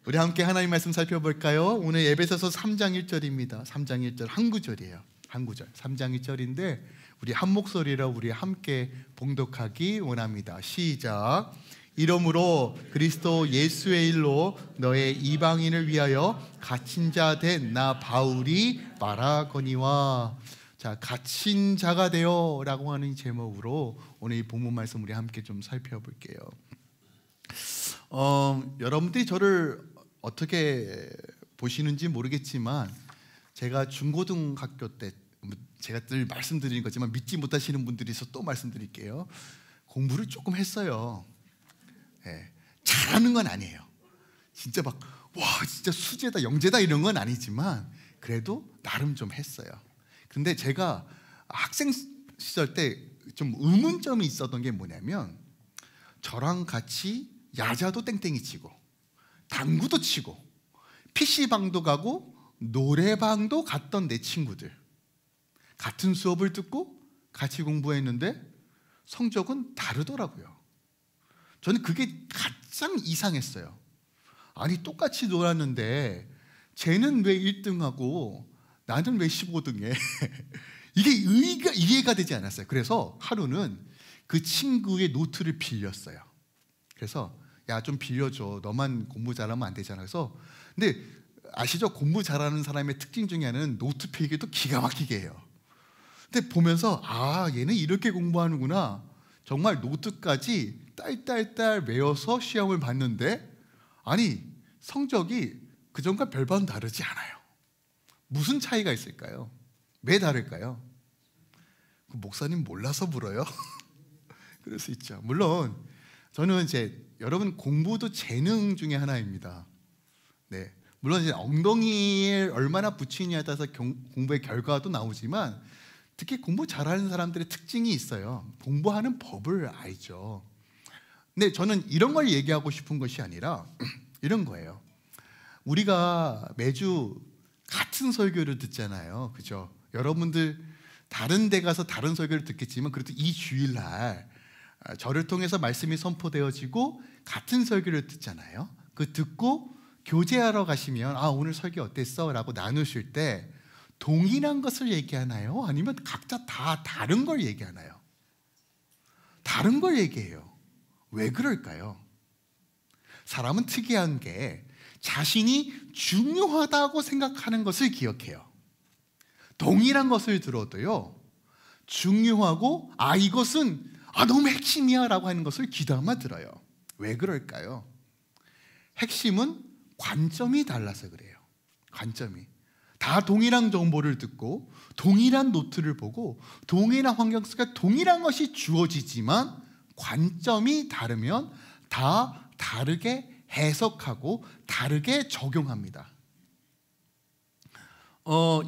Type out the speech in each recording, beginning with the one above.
우리 함께 하나님 말씀 살펴볼까요? 오늘 에베소서 3장 1절입니다. 3장 1절 한 구절이에요. 한 구절. 3장 1절인데 우리 한 목소리로 우리 함께 봉독하기 원합니다. 시작. 이러므로 그리스도 예수의 일로 너의 이방인을 위하여 갇힌 자 된 나 바울이 말하거니와. 자, 갇힌 자가 되어 라고 하는 제목으로 오늘 이 본문 말씀 우리 함께 좀 살펴볼게요. 여러분들이 저를 어떻게 보시는지 모르겠지만 제가 중고등학교 때, 제가 늘 말씀드리는 거지만 믿지 못하시는 분들이 있어서 또 말씀드릴게요. 공부를 조금 했어요. 네, 잘하는 건 아니에요. 진짜 막 와 진짜 수재다 영재다 이런 건 아니지만 그래도 나름 좀 했어요. 근데 제가 학생 시절 때 좀 의문점이 있었던 게 뭐냐면 저랑 같이 야자도 땡땡이 치고 당구도 치고 PC방도 가고 노래방도 갔던 내 친구들, 같은 수업을 듣고 같이 공부했는데 성적은 다르더라고요. 저는 그게 가장 이상했어요. 아니 똑같이 놀았는데 쟤는 왜 1등하고 나는 왜 15등해? 이게 이해가 되지 않았어요. 그래서 하루는 그 친구의 노트를 빌렸어요. 그래서 야 좀 빌려줘. 너만 공부 잘하면 안 되잖아. 그래서 근데 아시죠? 공부 잘하는 사람의 특징 중에 하나는 노트 필기도 기가 막히게 해요. 근데 보면서 아 얘는 이렇게 공부하는구나. 정말 노트까지 딸딸딸 외워서 시험을 봤는데 아니 성적이 그전과 별반 다르지 않아요. 무슨 차이가 있을까요? 왜 다를까요? 그 목사님 몰라서 물어요? 그럴 수 있죠. 물론 저는 이제 여러분 공부도 재능 중에 하나입니다. 네, 물론 이제 엉덩이에 얼마나 붙이냐에 따라서 공부의 결과도 나오지만 특히 공부 잘하는 사람들의 특징이 있어요. 공부하는 법을 알죠. 근데 저는 이런 걸 얘기하고 싶은 것이 아니라 이런 거예요. 우리가 매주 같은 설교를 듣잖아요. 그죠? 여러분들 다른 데 가서 다른 설교를 듣겠지만 그래도 이 주일날 저를 통해서 말씀이 선포되어지고 같은 설교를 듣잖아요. 그 듣고 교제하러 가시면 아 오늘 설교 어땠어? 라고 나누실 때 동일한 것을 얘기하나요? 아니면 각자 다 다른 걸 얘기하나요? 다른 걸 얘기해요. 왜 그럴까요? 사람은 특이한 게 자신이 중요하다고 생각하는 것을 기억해요. 동일한 것을 들어도요 중요하고 아 이것은 너무 핵심이야 라고 하는 것을 귀담아 들어요. 왜 그럴까요? 핵심은 관점이 달라서 그래요. 관점이 다 동일한 정보를 듣고 동일한 노트를 보고 동일한 환경 속에 동일한 것이 주어지지만 관점이 다르면 다 다르게 해석하고 다르게 적용합니다.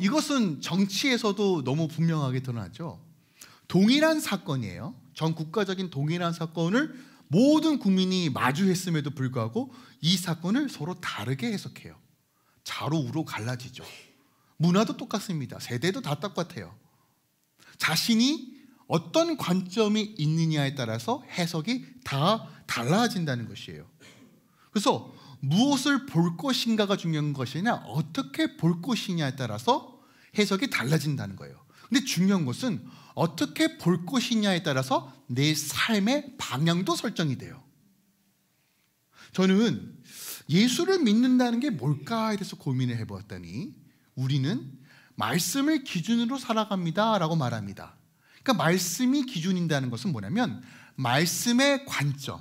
이것은 정치에서도 너무 분명하게 드러나죠. 동일한 사건이에요. 전 국가적인 동일한 사건을 모든 국민이 마주했음에도 불구하고 이 사건을 서로 다르게 해석해요. 좌로 우로 갈라지죠. 문화도 똑같습니다. 세대도 다 똑같아요. 자신이 어떤 관점이 있느냐에 따라서 해석이 다 달라진다는 것이에요. 그래서 무엇을 볼 것인가가 중요한 것이 아니라 어떻게 볼 것이냐에 따라서 해석이 달라진다는 거예요. 근데 중요한 것은 어떻게 볼 것이냐에 따라서 내 삶의 방향도 설정이 돼요. 저는 예수를 믿는다는 게 뭘까에 대해서 고민을 해보았더니 우리는 말씀을 기준으로 살아갑니다 라고 말합니다. 그러니까 말씀이 기준인다는 것은 뭐냐면 말씀의 관점.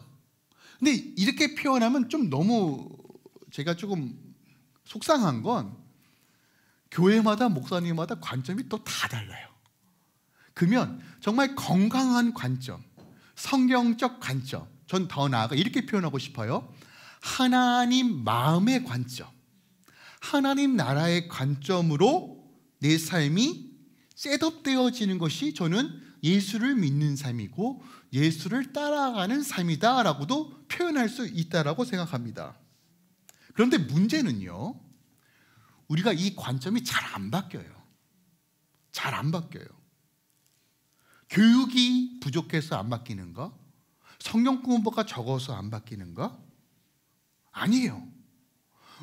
근데 이렇게 표현하면 좀 너무 제가 조금 속상한 건 교회마다 목사님마다 관점이 또 다 달라요. 그러면 정말 건강한 관점, 성경적 관점, 전 더 나아가 이렇게 표현하고 싶어요. 하나님 마음의 관점, 하나님 나라의 관점으로 내 삶이 셋업되어지는 것이 저는 예수를 믿는 삶이고 예수를 따라가는 삶이다라고도 표현할 수 있다라고 생각합니다. 그런데 문제는요, 우리가 이 관점이 잘 안 바뀌어요. 잘 안 바뀌어요. 교육이 부족해서 안 바뀌는가? 성경 공부가 적어서 안 바뀌는가? 아니에요.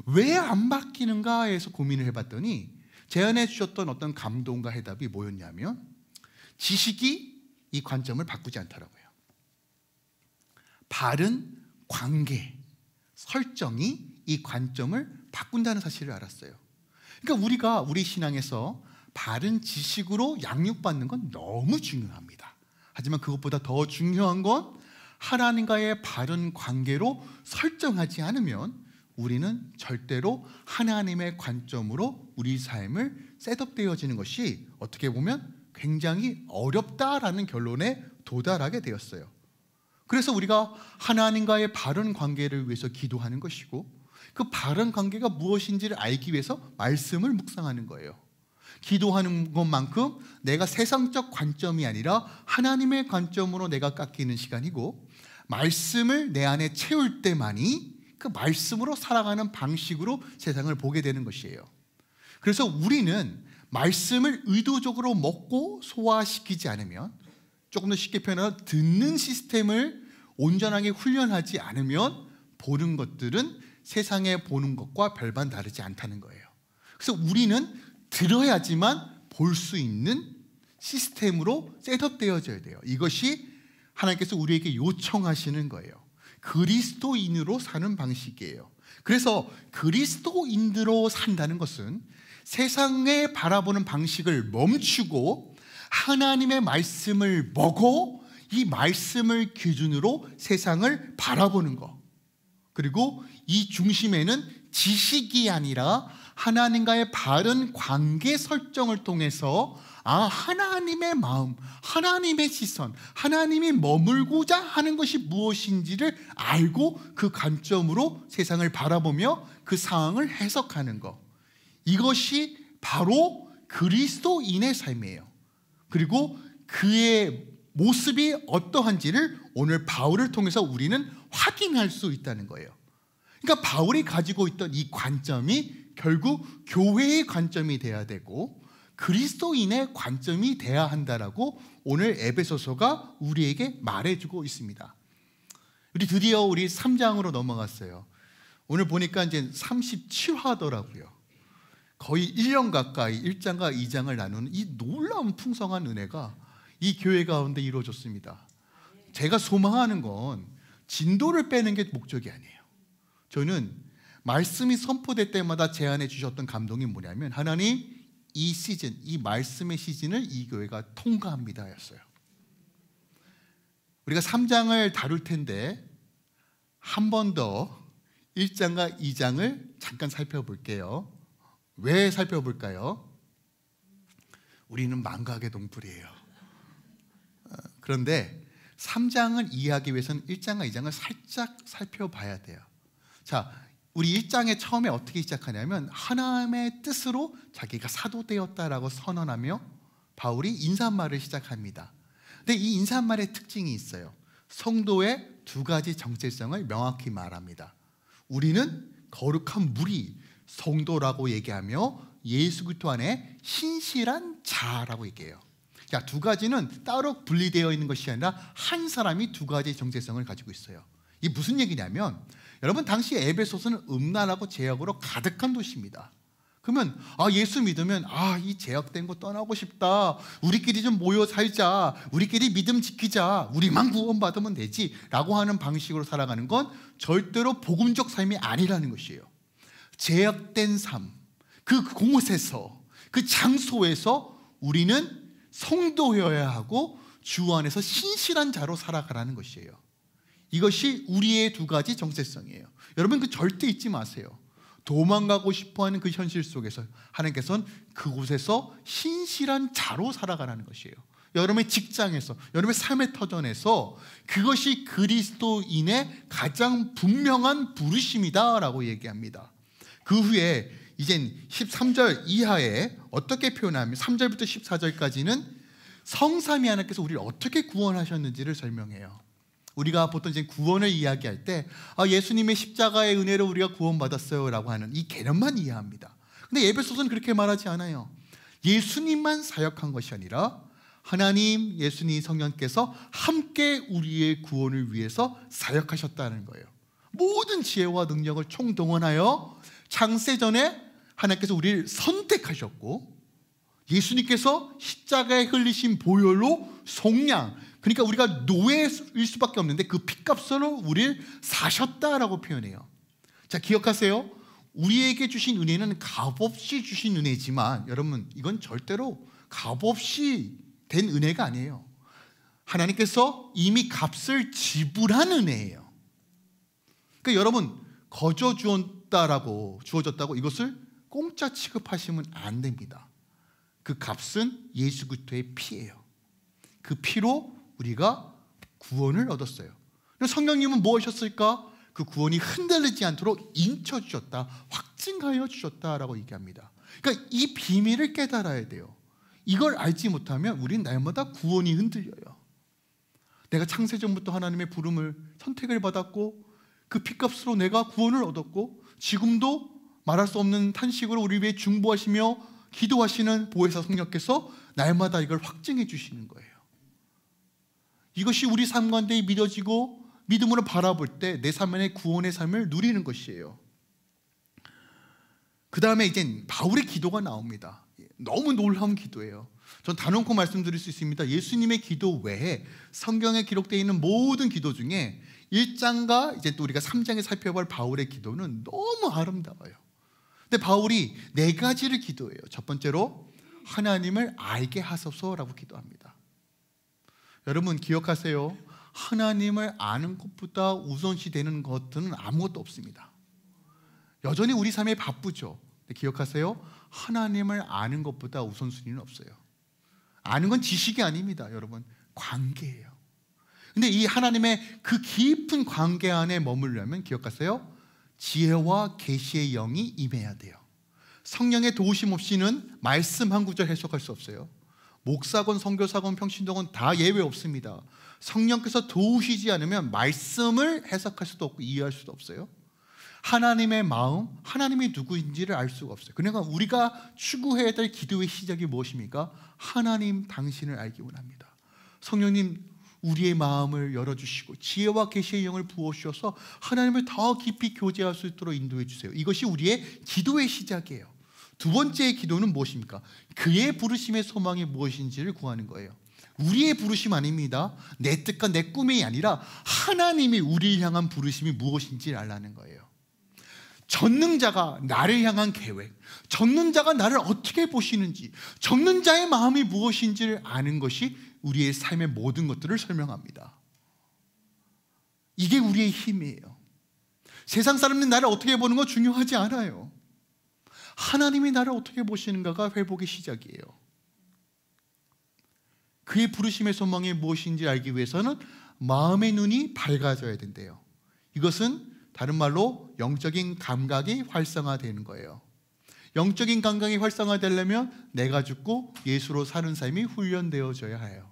왜 안 바뀌는가 해서 고민을 해봤더니 제안해 주셨던 어떤 감동과 해답이 뭐였냐면 지식이 이 관점을 바꾸지 않더라고요. 바른 관계, 설정이 이 관점을 바꾼다는 사실을 알았어요. 그러니까 우리가 우리 신앙에서 바른 지식으로 양육받는 건 너무 중요합니다. 하지만 그것보다 더 중요한 건 하나님과의 바른 관계로 설정하지 않으면 우리는 절대로 하나님의 관점으로 우리 삶을 셋업되어지는 것이 어떻게 보면 굉장히 어렵다라는 결론에 도달하게 되었어요. 그래서 우리가 하나님과의 바른 관계를 위해서 기도하는 것이고 그 바른 관계가 무엇인지를 알기 위해서 말씀을 묵상하는 거예요. 기도하는 것만큼 내가 세상적 관점이 아니라 하나님의 관점으로 내가 깎이는 시간이고 말씀을 내 안에 채울 때만이 그 말씀으로 살아가는 방식으로 세상을 보게 되는 것이에요. 그래서 우리는 말씀을 의도적으로 먹고 소화시키지 않으면, 조금 더 쉽게 표현하면 듣는 시스템을 온전하게 훈련하지 않으면 보는 것들은 세상에 보는 것과 별반 다르지 않다는 거예요. 그래서 우리는 들어야지만 볼 수 있는 시스템으로 셋업되어져야 돼요. 이것이 하나님께서 우리에게 요청하시는 거예요. 그리스도인으로 사는 방식이에요. 그래서 그리스도인으로 산다는 것은 세상에 바라보는 방식을 멈추고 하나님의 말씀을 먹어 이 말씀을 기준으로 세상을 바라보는 것, 그리고 이 중심에는 지식이 아니라 하나님과의 바른 관계 설정을 통해서 하나님의 마음, 하나님의 시선, 하나님이 머물고자 하는 것이 무엇인지를 알고 그 관점으로 세상을 바라보며 그 상황을 해석하는 것, 이것이 바로 그리스도인의 삶이에요. 그리고 그의 모습이 어떠한지를 오늘 바울을 통해서 우리는 확인할 수 있다는 거예요. 그러니까 바울이 가지고 있던 이 관점이 결국 교회의 관점이 돼야 되고 그리스도인의 관점이 돼야 한다라고 오늘 에베소서가 우리에게 말해주고 있습니다. 우리 드디어 3장으로 넘어갔어요. 오늘 보니까 이제 37화더라고요. 거의 1년 가까이 1장과 2장을 나누는 이 놀라운 풍성한 은혜가 이 교회 가운데 이루어졌습니다. 제가 소망하는 건 진도를 빼는 게 목적이 아니에요. 저는 말씀이 선포될 때마다 제안해 주셨던 감동이 뭐냐면 하나님, 이 시즌, 이 말씀의 시즌을 이 교회가 통과합니다 였어요. 우리가 3장을 다룰 텐데 한 번 더 1장과 2장을 잠깐 살펴볼게요. 왜 살펴볼까요? 우리는 망각의 동풀이에요. 그런데 3장을 이해하기 위해서는 1장과 2장을 살짝 살펴봐야 돼요. 자, 우리 1장에 처음에 어떻게 시작하냐면 하나님의 뜻으로 자기가 사도 되었다라고 선언하며 바울이 인사말을 시작합니다. 근데 이 인사말의 특징이 있어요. 성도의 두 가지 정체성을 명확히 말합니다. 우리는 거룩한 무리, 성도라고 얘기하며 예수 그리스도 안에 신실한 자라고 얘기해요. 자, 두 가지는 따로 분리되어 있는 것이 아니라 한 사람이 두 가지 정체성을 가지고 있어요. 이게 무슨 얘기냐면 여러분, 당시 에베소서는 음란하고 제약으로 가득한 도시입니다. 그러면 예수 믿으면 이 제약된 거 떠나고 싶다, 우리끼리 좀 모여 살자, 우리끼리 믿음 지키자, 우리만 구원받으면 되지 라고 하는 방식으로 살아가는 건 절대로 복음적 삶이 아니라는 것이에요. 제약된 삶, 그 곳에서, 그 장소에서 우리는 성도여야 하고 주 안에서 신실한 자로 살아가라는 것이에요. 이것이 우리의 두 가지 정체성이에요. 여러분, 그 절대 잊지 마세요. 도망가고 싶어하는 그 현실 속에서 하나님께서는 그곳에서 신실한 자로 살아가라는 것이에요. 여러분의 직장에서, 여러분의 삶의 터전에서 그것이 그리스도인의 가장 분명한 부르심이다라고 얘기합니다. 그 후에 이젠 13절 이하에 어떻게 표현하면 3절부터 14절까지는 성삼위 하나님께서 우리를 어떻게 구원하셨는지를 설명해요. 우리가 보통 이제 구원을 이야기할 때 예수님의 십자가의 은혜로 우리가 구원받았어요 라고 하는 이 개념만 이해합니다. 근데 에베소서는 그렇게 말하지 않아요. 예수님만 사역한 것이 아니라 하나님, 예수님, 성령께서 함께 우리의 구원을 위해서 사역하셨다는 거예요. 모든 지혜와 능력을 총동원하여 창세전에 하나님께서 우리를 선택하셨고 예수님께서 십자가에 흘리신 보혈로 속량, 그러니까 우리가 노예일 수밖에 없는데 그 핏값으로 우리를 사셨다라고 표현해요. 자, 기억하세요. 우리에게 주신 은혜는 값없이 주신 은혜지만 여러분, 이건 절대로 값없이 된 은혜가 아니에요. 하나님께서 이미 값을 지불한 은혜예요. 그러니까 여러분, 거저 주어졌다고 이것을 공짜 취급하시면 안 됩니다. 그 값은 예수 그리스도의 피예요. 그 피로 우리가 구원을 얻었어요. 성령님은 무엇이었을까? 그 구원이 흔들리지 않도록 인쳐주셨다, 확증하여 주셨다라고 얘기합니다. 그러니까 이 비밀을 깨달아야 돼요. 이걸 알지 못하면 우리는 날마다 구원이 흔들려요. 내가 창세전부터 하나님의 부름을 선택을 받았고 그 피값으로 내가 구원을 얻었고 지금도 말할 수 없는 탄식으로 우리 위해 중보하시며 기도하시는 보혜사 성령께서 날마다 이걸 확증해 주시는 거예요. 이것이 우리 삶 가운데 믿어지고 믿음으로 바라볼 때 내 삶 안에 구원의 삶을 누리는 것이에요. 그 다음에 이제 바울의 기도가 나옵니다. 너무 놀라운 기도예요. 전 단언코 말씀드릴 수 있습니다. 예수님의 기도 외에 성경에 기록되어 있는 모든 기도 중에 1장과 이제 또 우리가 3장에 살펴볼 바울의 기도는 너무 아름다워요. 근데 바울이 4가지를 기도해요. 첫 번째로 하나님을 알게 하소서라고 기도합니다. 여러분 기억하세요. 하나님을 아는 것보다 우선시 되는 것들은 아무것도 없습니다. 여전히 우리 삶에 바쁘죠. 근데 기억하세요. 하나님을 아는 것보다 우선순위는 없어요. 아는 건 지식이 아닙니다. 여러분, 관계예요. 근데 이 하나님의 그 깊은 관계 안에 머물려면 기억하세요. 지혜와 계시의 영이 임해야 돼요. 성령의 도우심 없이는 말씀 한 구절 해석할 수 없어요. 목사건 선교사건 평신도건 다 예외 없습니다. 성령께서 도우시지 않으면 말씀을 해석할 수도 없고 이해할 수도 없어요. 하나님의 마음, 하나님이 누구인지를 알 수가 없어요. 그러니까 우리가 추구해야 될 기도의 시작이 무엇입니까? 하나님 당신을 알기 원합니다. 성령님 우리의 마음을 열어주시고 지혜와 계시의 영을 부어주셔서 하나님을 더 깊이 교제할 수 있도록 인도해 주세요. 이것이 우리의 기도의 시작이에요. 두 번째의 기도는 무엇입니까? 그의 부르심의 소망이 무엇인지를 구하는 거예요. 우리의 부르심 아닙니다. 내 뜻과 내 꿈이 아니라 하나님이 우리를 향한 부르심이 무엇인지를 알라는 거예요. 전능자가 나를 향한 계획, 전능자가 나를 어떻게 보시는지, 전능자의 마음이 무엇인지를 아는 것이 우리의 삶의 모든 것들을 설명합니다. 이게 우리의 힘이에요. 세상 사람들은 나를 어떻게 보는 거 중요하지 않아요. 하나님이 나를 어떻게 보시는가가 회복의 시작이에요. 그의 부르심의 소망이 무엇인지 알기 위해서는 마음의 눈이 밝아져야 된대요. 이것은 다른 말로 영적인 감각이 활성화되는 거예요. 영적인 감각이 활성화되려면 내가 죽고 예수로 사는 삶이 훈련되어져야 해요.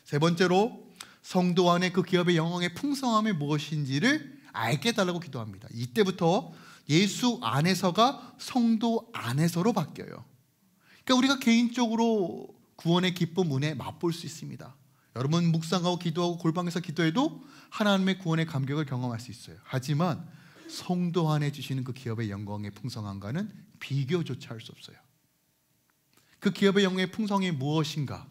세 번째로 성도 안에 그 기업의 영광의 풍성함이 무엇인지를 알게 해달라고 기도합니다. 이때부터 예수 안에서가 성도 안에서로 바뀌어요. 그러니까 우리가 개인적으로 구원의 기쁨, 은혜 맛볼 수 있습니다. 여러분 묵상하고 기도하고 골방에서 기도해도 하나님의 구원의 감격을 경험할 수 있어요. 하지만 성도 안에 주시는 그 기업의 영광의 풍성함과는 비교조차 할 수 없어요. 그 기업의 영광의 풍성이 무엇인가,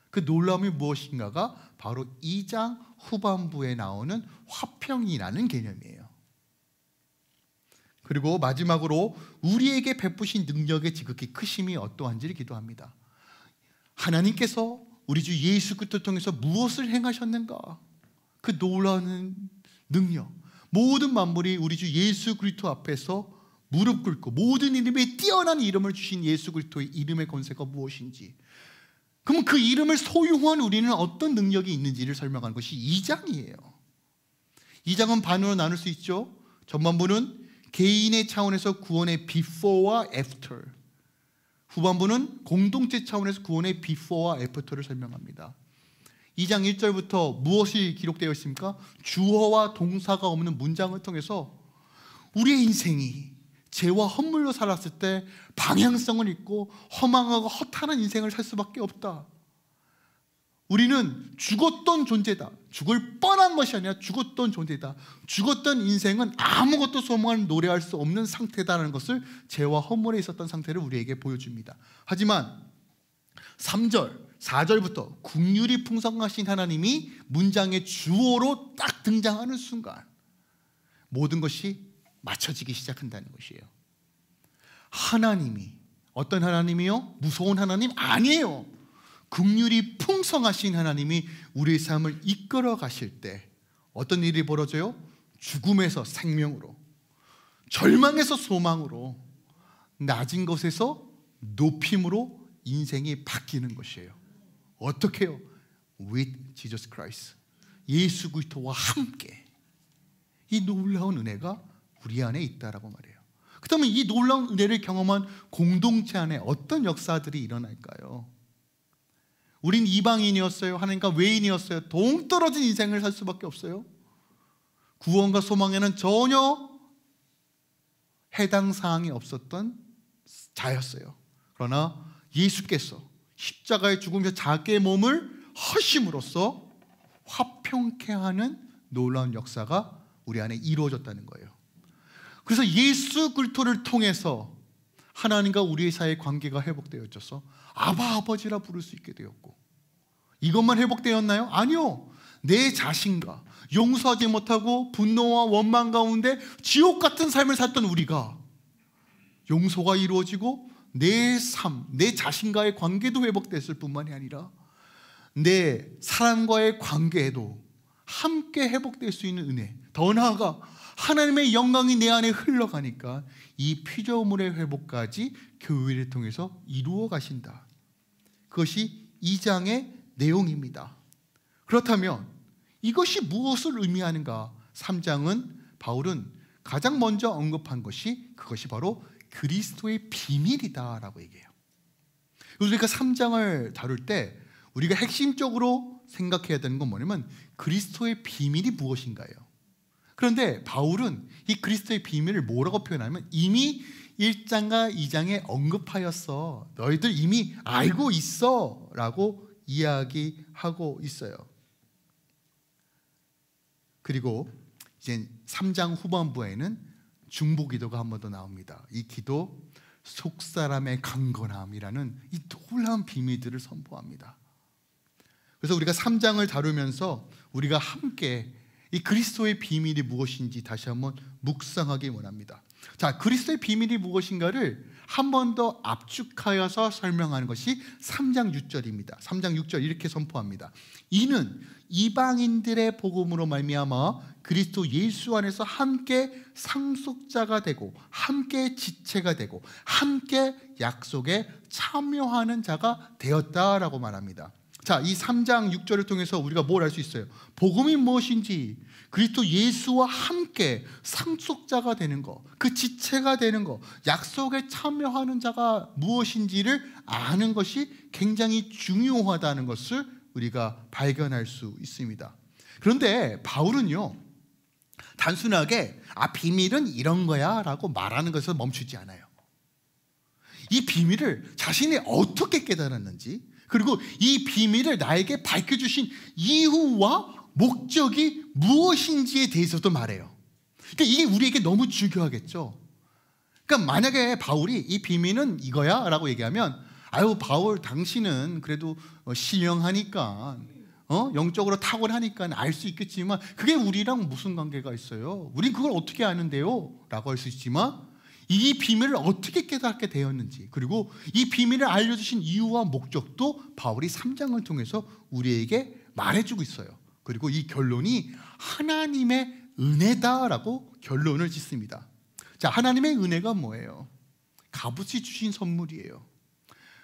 그 놀라움이 무엇인가가 바로 2장 후반부에 나오는 화평이라는 개념이에요. 그리고 마지막으로 우리에게 베푸신 능력의 지극히 크심이 어떠한지를 기도합니다. 하나님께서 우리 주 예수 그리스도를 통해서 무엇을 행하셨는가? 그 놀라운 능력, 모든 만물이 우리 주 예수 그리스도 앞에서 무릎 꿇고 모든 이름에 뛰어난 이름을 주신 예수 그리스도의 이름의 권세가 무엇인지, 그럼 그 이름을 소유한 우리는 어떤 능력이 있는지를 설명하는 것이 2장이에요. 2장은 반으로 나눌 수 있죠. 전반부는 개인의 차원에서 구원의 before와 after, 후반부는 공동체 차원에서 구원의 before와 after를 설명합니다. 2장 1절부터 무엇이 기록되어 있습니까? 주어와 동사가 없는 문장을 통해서 우리의 인생이 죄와 허물로 살았을 때 방향성을 잃고 허망하고 허탄한 인생을 살 수밖에 없다. 우리는 죽었던 존재다. 죽을 뻔한 것이 아니라 죽었던 존재다. 죽었던 인생은 아무것도 소망을 노래할 수 없는 상태다라는 것을 죄와 허물에 있었던 상태를 우리에게 보여줍니다. 하지만 3절, 4절부터 긍휼이 풍성하신 하나님이 문장의 주어로 딱 등장하는 순간 모든 것이 맞춰지기 시작한다는 것이에요. 하나님이, 어떤 하나님이요? 무서운 하나님 아니에요. 긍휼이 풍성하신 하나님이 우리의 삶을 이끌어 가실 때 어떤 일이 벌어져요? 죽음에서 생명으로, 절망에서 소망으로, 낮은 것에서 높임으로 인생이 바뀌는 것이에요. 어떻게 해요? With Jesus Christ, 예수 그리스도와 함께. 이 놀라운 은혜가 우리 안에 있다라고 말해요. 그렇다면 이 놀라운 은혜를 경험한 공동체 안에 어떤 역사들이 일어날까요? 우린 이방인이었어요. 하나님과 외인이었어요. 동떨어진 인생을 살 수밖에 없어요. 구원과 소망에는 전혀 해당 사항이 없었던 자였어요. 그러나 예수께서 십자가의 죽음에서 자기의 몸을 허심으로써 화평케 하는 놀라운 역사가 우리 안에 이루어졌다는 거예요. 그래서 예수 그리스도를 통해서 하나님과 우리의 사이의 관계가 회복되어져서 아바 아버지라 부를 수 있게 되었고, 이것만 회복되었나요? 아니요. 내 자신과 용서하지 못하고 분노와 원망 가운데 지옥 같은 삶을 살던 우리가 용서가 이루어지고 내 삶, 내 자신과의 관계도 회복됐을 뿐만이 아니라 내 사람과의 관계에도 함께 회복될 수 있는 은혜, 더 나아가 하나님의 영광이 내 안에 흘러가니까 이 피조물의 회복까지 교회를 통해서 이루어 가신다. 그것이 2장의 내용입니다. 그렇다면 이것이 무엇을 의미하는가? 3장은 바울은 가장 먼저 언급한 것이 그것이 바로 그리스도의 비밀이다라고 얘기해요. 우리가 3장을 다룰 때 우리가 핵심적으로 생각해야 되는 건 뭐냐면 그리스도의 비밀이 무엇인가요? 그런데 바울은 이 그리스도의 비밀을 뭐라고 표현하면 이미 1장과 2장에 언급하였어. 너희들 이미 알고 있어 라고 이야기하고 있어요. 그리고 이제 3장 후반부에는 중보기도가 한 번 더 나옵니다. 이 기도 속사람의 강건함이라는 이 놀라운 비밀들을 선포합니다. 그래서 우리가 3장을 다루면서 우리가 함께 이 그리스도의 비밀이 무엇인지 다시 한번 묵상하기 원합니다. 자, 그리스도의 비밀이 무엇인가를 한 번 더 압축하여서 설명하는 것이 3장 6절입니다. 3장 6절 이렇게 선포합니다. 이는 이방인들의 복음으로 말미암아 그리스도 예수 안에서 함께 상속자가 되고 함께 지체가 되고 함께 약속에 참여하는 자가 되었다라고 말합니다. 자, 이 3장 6절을 통해서 우리가 뭘 알 수 있어요? 복음이 무엇인지, 그리스도 예수와 함께 상속자가 되는 것, 그 지체가 되는 것, 약속에 참여하는 자가 무엇인지를 아는 것이 굉장히 중요하다는 것을 우리가 발견할 수 있습니다. 그런데 바울은요, 단순하게 비밀은 이런 거야 라고 말하는 것에서 멈추지 않아요. 이 비밀을 자신이 어떻게 깨달았는지, 그리고 이 비밀을 나에게 밝혀주신 이유와 목적이 무엇인지에 대해서도 말해요. 그러니까 이게 우리에게 너무 중요하겠죠. 그러니까 만약에 바울이 이 비밀은 이거야 라고 얘기하면, 아유 바울 당신은 그래도 신령하니까 영적으로 탁월하니까 알 수 있겠지만 그게 우리랑 무슨 관계가 있어요? 우린 그걸 어떻게 아는데요? 라고 할 수 있지만 이 비밀을 어떻게 깨닫게 되었는지, 그리고 이 비밀을 알려주신 이유와 목적도 바울이 3장을 통해서 우리에게 말해주고 있어요. 그리고 이 결론이 하나님의 은혜다라고 결론을 짓습니다. 자, 하나님의 은혜가 뭐예요? 값없이 주신 선물이에요.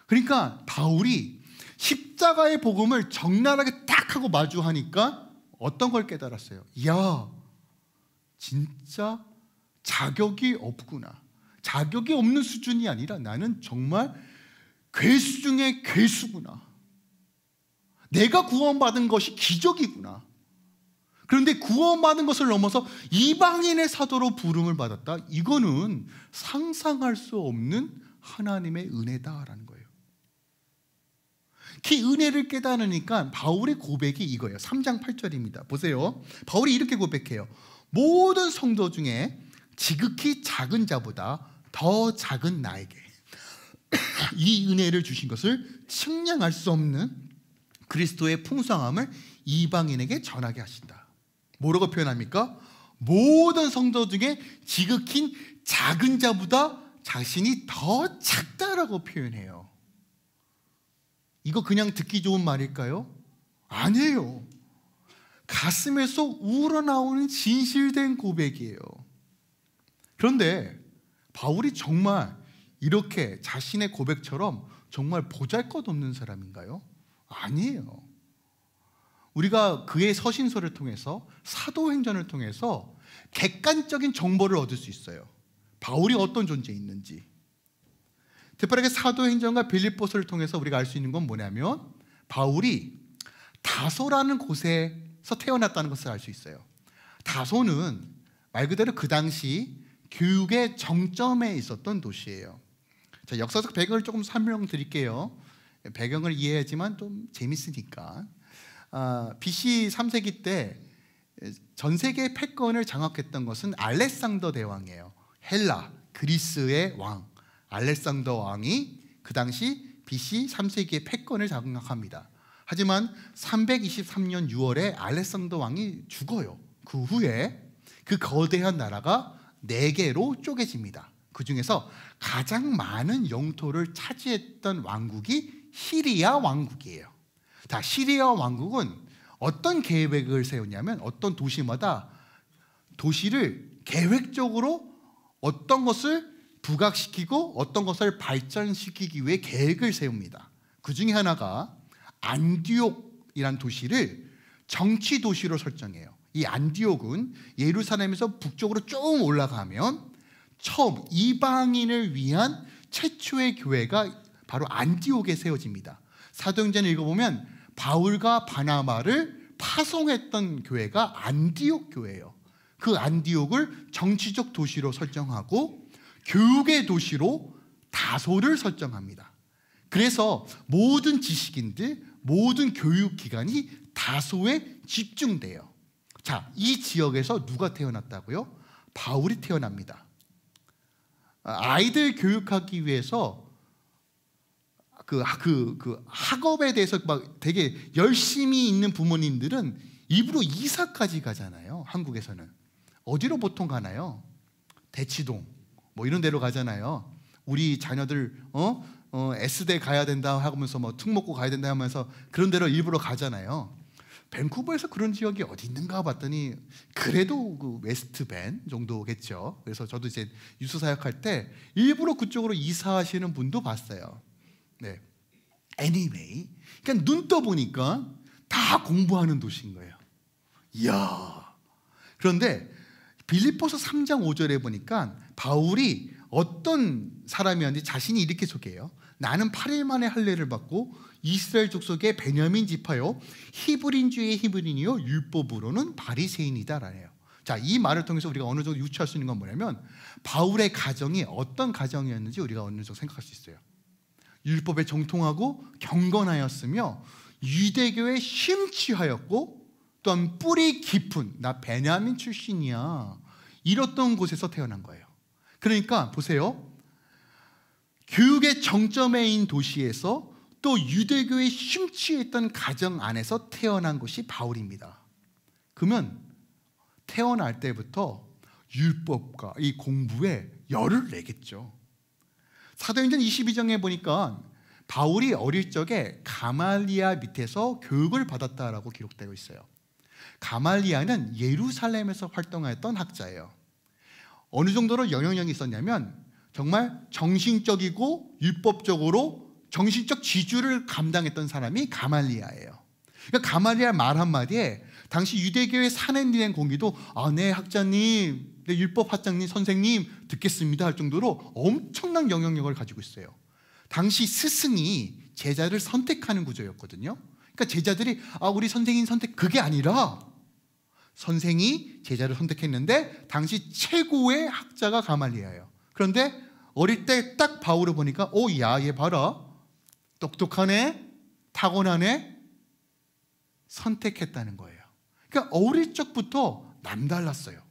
그러니까 바울이 십자가의 복음을 적나라하게 딱 하고 마주하니까 어떤 걸 깨달았어요? 이야, 진짜 자격이 없구나. 자격이 없는 수준이 아니라 나는 정말 괴수 중에 괴수구나. 내가 구원받은 것이 기적이구나. 그런데 구원받은 것을 넘어서 이방인의 사도로 부름을 받았다. 이거는 상상할 수 없는 하나님의 은혜다라는 거예요. 그 은혜를 깨달으니까 바울의 고백이 이거예요. 3장 8절입니다. 보세요. 바울이 이렇게 고백해요. 모든 성도 중에 지극히 작은 자보다 더 작은 나에게 이 은혜를 주신 것을 측량할 수 없는 그리스도의 풍성함을 이방인에게 전하게 하신다. 뭐라고 표현합니까? 모든 성도 중에 지극히 작은 자보다 자신이 더 작다라고 표현해요. 이거 그냥 듣기 좋은 말일까요? 아니에요. 가슴에서 우러나오는 진실된 고백이에요. 그런데 바울이 정말 이렇게 자신의 고백처럼 정말 보잘것없는 사람인가요? 아니에요. 우리가 그의 서신서를 통해서, 사도행전을 통해서 객관적인 정보를 얻을 수 있어요. 바울이 어떤 존재에 있는지. 특별하게 사도행전과 빌립보서를 통해서 우리가 알 수 있는 건 뭐냐면 바울이 다소라는 곳에서 태어났다는 것을 알 수 있어요. 다소는 말 그대로 그 당시 교육의 정점에 있었던 도시예요. 자, 역사적 배경을 조금 설명드릴게요. 배경을 이해하지만 좀 재밌으니까. BC 3세기 때 전 세계 패권을 장악했던 것은 알렉산더 대왕이에요. 헬라, 그리스의 왕 알렉산더 왕이 그 당시 BC 3세기의 패권을 장악합니다. 하지만 323년 6월에 알렉산더 왕이 죽어요. 그 후에 그 거대한 나라가 4개로 쪼개집니다. 그 중에서 가장 많은 영토를 차지했던 왕국이 시리아 왕국이에요. 자, 시리아 왕국은 어떤 계획을 세웠냐면 어떤 도시마다 도시를 계획적으로 어떤 것을 부각시키고 어떤 것을 발전시키기 위해 계획을 세웁니다. 그 중에 하나가 안디옥이란 도시를 정치 도시로 설정해요. 이 안디옥은 예루살렘에서 북쪽으로 쭉 올라가면 처음 이방인을 위한 최초의 교회가 바로 안디옥에 세워집니다. 사도행전을 읽어보면 바울과 바나바를 파송했던 교회가 안디옥 교회예요. 그 안디옥을 정치적 도시로 설정하고 교육의 도시로 다소를 설정합니다. 그래서 모든 지식인들, 모든 교육기관이 다소에 집중돼요. 자, 이 지역에서 누가 태어났다고요? 바울이 태어납니다. 아이들 교육하기 위해서 그 학업에 대해서 막 되게 열심히 있는 부모님들은 일부러 이사까지 가잖아요. 한국에서는 어디로 보통 가나요? 대치동 뭐 이런 데로 가잖아요. 우리 자녀들 S대 가야 된다 하면서 뭐 특목고 가야 된다 하면서 그런 데로 일부러 가잖아요. 밴쿠버에서 그런 지역이 어디 있는가 봤더니 그래도 그 웨스트밴 정도겠죠. 그래서 저도 이제 유수 사역할 때 일부러 그쪽으로 이사하시는 분도 봤어요. 네. Anyway, 그러니까 눈 떠보니까 다 공부하는 도시인 거예요. 이야. 그런데 빌립보서 3장 5절에 보니까 바울이 어떤 사람이었는지 자신이 이렇게 소개해요. 나는 8일 만에 할례를 받고 이스라엘 족속의 베냐민 지파요 히브리인 중에 히브리인이요 율법으로는 바리새인이다라네요. 자, 이 말을 통해서 우리가 어느 정도 유추할 수 있는 건 뭐냐면 바울의 가정이 어떤 가정이었는지 우리가 어느 정도 생각할 수 있어요. 율법에 정통하고 경건하였으며 유대교에 심취하였고 또한 뿌리 깊은 나 베냐민 출신이야 이랬던 곳에서 태어난 거예요. 그러니까 보세요. 교육의 정점에 있는 도시에서 또 유대교에 심취했던 가정 안에서 태어난 것이 바울입니다. 그러면 태어날 때부터 율법과 이 공부에 열을 내겠죠. 사도행전 22장에 보니까 바울이 어릴 적에 가말리아 밑에서 교육을 받았다라고 기록되고 있어요. 가말리아는 예루살렘에서 활동했던 학자예요. 어느 정도로 영향력이 있었냐면 정말 정신적이고 율법적으로 정신적 지주를 감당했던 사람이 가말리아예요. 그러니까 가말리아 말 한마디에 당시 유대교의 산헤드린 공기도 네 학자님, 네 율법 학자님, 선생님 듣겠습니다 할 정도로 엄청난 영향력을 가지고 있어요. 당시 스승이 제자를 선택하는 구조였거든요. 그러니까 제자들이 우리 선생님 선택 그게 아니라 선생이 제자를 선택했는데 당시 최고의 학자가 가말리아예요. 그런데 어릴 때 딱 바울을 보니까 야, 얘 봐라 똑똑하네, 타고난에 선택했다는 거예요. 그러니까 어릴 적부터 남달랐어요.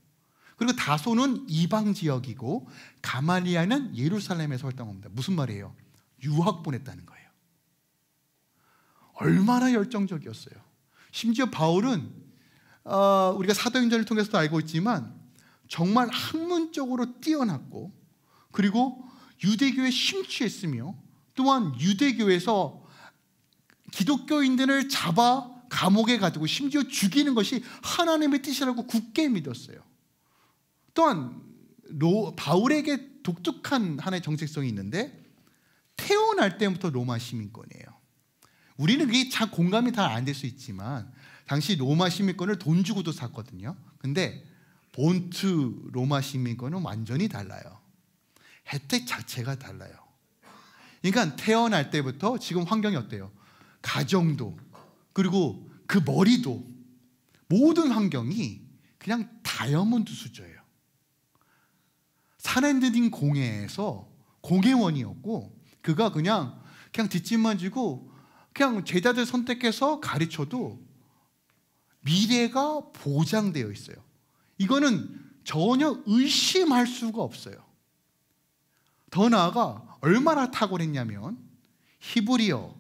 그리고 다소는 이방 지역이고 가말리아는 예루살렘에서 활동합니다. 무슨 말이에요? 유학 보냈다는 거예요. 얼마나 열정적이었어요. 심지어 바울은 우리가 사도행전을 통해서도 알고 있지만 정말 학문적으로 뛰어났고, 그리고 유대교에 심취했으며, 또한 유대교에서 기독교인들을 잡아 감옥에 가두고 심지어 죽이는 것이 하나님의 뜻이라고 굳게 믿었어요. 또한 바울에게 독특한 하나의 정체성이 있는데, 태어날 때부터 로마 시민권이에요. 우리는 그게 참 공감이 다 안 될 수 있지만 당시 로마 시민권을 돈 주고도 샀거든요. 근데 본투 로마 시민권은 완전히 달라요. 혜택 자체가 달라요. 그러니까 태어날 때부터 지금 환경이 어때요? 가정도, 그리고 그 머리도, 모든 환경이 그냥 다이아몬드 수저예요. 사렌드딘 공회에서 공회원이었고, 그가 그냥 뒷짐만 지고 그냥 제자들 선택해서 가르쳐도 미래가 보장되어 있어요. 이거는 전혀 의심할 수가 없어요. 더 나아가 얼마나 탁월했냐면 히브리어,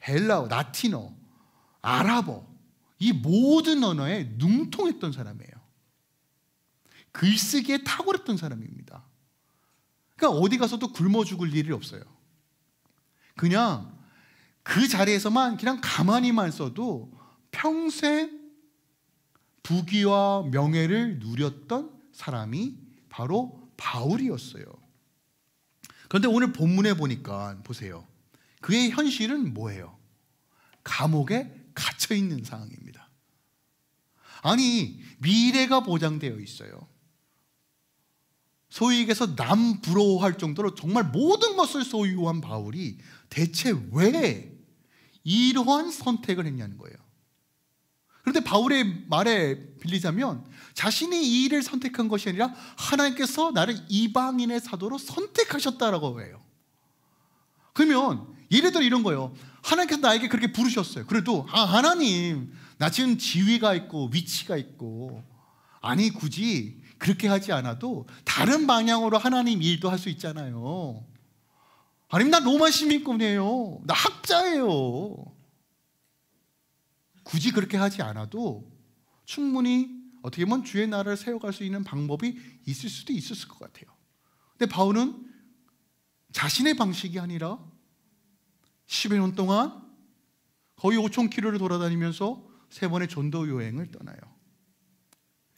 헬라어, 라틴어, 아랍어, 이 모든 언어에 능통했던 사람이에요. 글쓰기에 탁월했던 사람입니다. 그러니까 어디 가서도 굶어 죽을 일이 없어요. 그냥 그 자리에서만 그냥 가만히만 있어도 평생 부귀와 명예를 누렸던 사람이 바로 바울이었어요. 그런데 오늘 본문에 보니까 보세요. 그의 현실은 뭐예요? 감옥에 갇혀 있는 상황입니다. 아니, 미래가 보장되어 있어요. 소위 얘기해서 남 부러워할 정도로 정말 모든 것을 소유한 바울이 대체 왜 이러한 선택을 했냐는 거예요. 그런데 바울의 말에 빌리자면 자신이 이 일을 선택한 것이 아니라 하나님께서 나를 이방인의 사도로 선택하셨다라고 해요. 그러면 예를 들어 이런 거예요. 하나님께서 나에게 그렇게 부르셨어요. 그래도 하나님, 나 지금 지위가 있고 위치가 있고, 아니 굳이 그렇게 하지 않아도 다른 방향으로 하나님 일도 할 수 있잖아요. 하나님, 나 로마 시민권이에요. 나 학자예요. 굳이 그렇게 하지 않아도 충분히 어떻게 보면 주의 나라를 세워갈 수 있는 방법이 있을 수도 있었을 것 같아요. 근데 바울은 자신의 방식이 아니라 10여 년 동안 거의 5,000km를 돌아다니면서 3번의 전도 여행을 떠나요.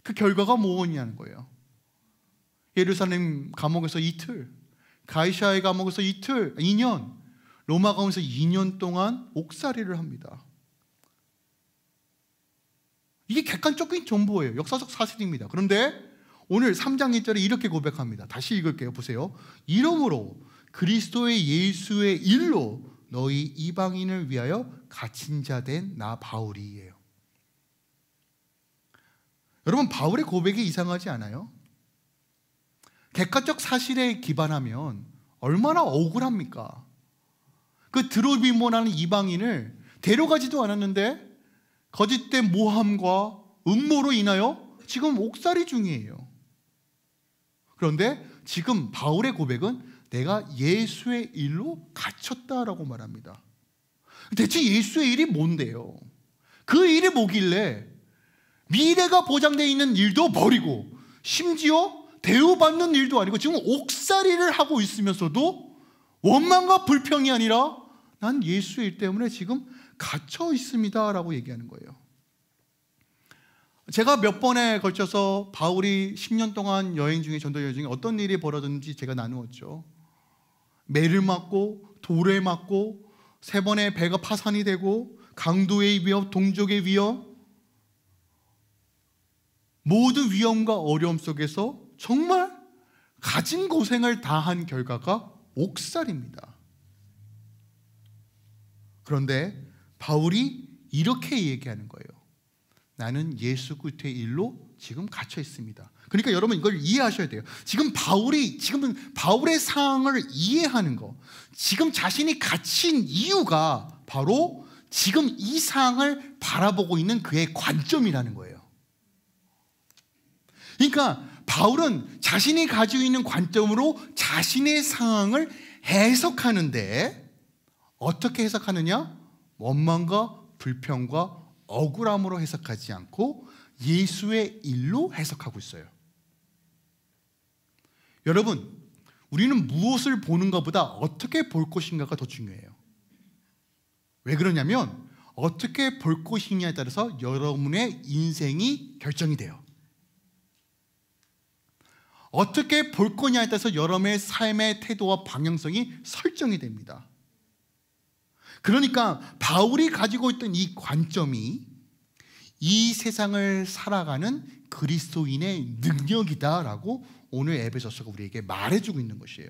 그 결과가 뭐냐는 거예요. 예루살렘 감옥에서 이틀, 가이사의 감옥에서 이틀, 2년, 로마 감옥에서 2년 동안 옥살이를 합니다. 이게 객관적인 정보예요. 역사적 사실입니다. 그런데 오늘 3장 1절에 이렇게 고백합니다. 다시 읽을게요. 보세요. 이러므로 그리스도의 예수의 일로 너희 이방인을 위하여 갇힌 자 된 나 바울이에요. 여러분, 바울의 고백이 이상하지 않아요? 객관적 사실에 기반하면 얼마나 억울합니까? 그 드로비모라는 이방인을 데려가지도 않았는데 거짓된 모함과 음모로 인하여 지금 옥살이 중이에요. 그런데 지금 바울의 고백은 내가 예수의 일로 갇혔다라고 말합니다. 대체 예수의 일이 뭔데요? 그 일이 뭐길래 미래가 보장되어 있는 일도 버리고 심지어 대우받는 일도 아니고 지금 옥살이를 하고 있으면서도 원망과 불평이 아니라 난 예수의 일 때문에 지금 갇혀 있습니다 라고 얘기하는 거예요. 제가 몇 번에 걸쳐서 바울이 10년 동안 여행 중에, 전도 여행 중에 어떤 일이 벌어졌는지 제가 나누었죠. 매를 맞고 돌에 맞고 3번의 배가 파산이 되고 강도의 위협, 동족의 위협, 모든 위험과 어려움 속에서 정말 가진 고생을 다한 결과가 옥살입니다. 그런데 바울이 이렇게 얘기하는 거예요. 나는 예수 그리스도의 일로 지금 갇혀 있습니다. 그러니까 여러분 이걸 이해하셔야 돼요. 지금은 바울의 상황을 이해하는 거, 지금 자신이 갇힌 이유가 바로 지금 이 상황을 바라보고 있는 그의 관점이라는 거예요. 그러니까 바울은 자신이 가지고 있는 관점으로 자신의 상황을 해석하는데 어떻게 해석하느냐? 원망과 불평과 억울함으로 해석하지 않고 예수의 일로 해석하고 있어요. 여러분, 우리는 무엇을 보는 것보다 어떻게 볼 것인가가 더 중요해요. 왜 그러냐면 어떻게 볼 것이냐에 따라서 여러분의 인생이 결정이 돼요. 어떻게 볼 거냐에 따라서 여러분의 삶의 태도와 방향성이 설정이 됩니다. 그러니까 바울이 가지고 있던 이 관점이 이 세상을 살아가는 그리스도인의 능력이다라고 오늘 에베소서가 우리에게 말해주고 있는 것이에요.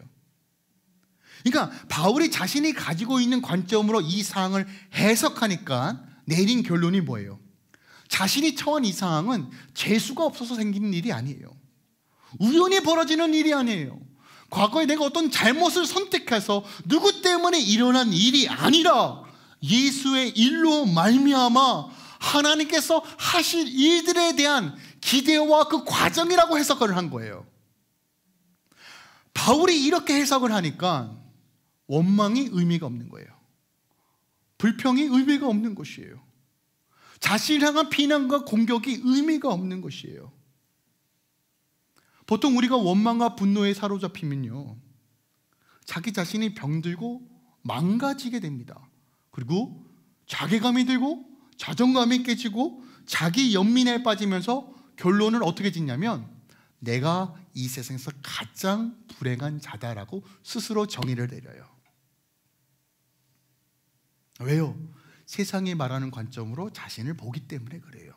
그러니까 바울이 자신이 가지고 있는 관점으로 이 상황을 해석하니까 내린 결론이 뭐예요? 자신이 처한 이 상황은 재수가 없어서 생기는 일이 아니에요. 우연히 벌어지는 일이 아니에요. 과거에 내가 어떤 잘못을 선택해서 누구 때문에 일어난 일이 아니라 예수의 일로 말미암아 하나님께서 하실 일들에 대한 기대와 그 과정이라고 해석을 한 거예요. 바울이 이렇게 해석을 하니까 원망이 의미가 없는 거예요. 불평이 의미가 없는 것이에요. 자신을 향한 비난과 공격이 의미가 없는 것이에요. 보통 우리가 원망과 분노에 사로잡히면요, 자기 자신이 병들고 망가지게 됩니다. 그리고 자괴감이 들고 자존감이 깨지고 자기 연민에 빠지면서 결론을 어떻게 짓냐면 내가 이 세상에서 가장 불행한 자다라고 스스로 정의를 내려요. 왜요? 세상이 말하는 관점으로 자신을 보기 때문에 그래요.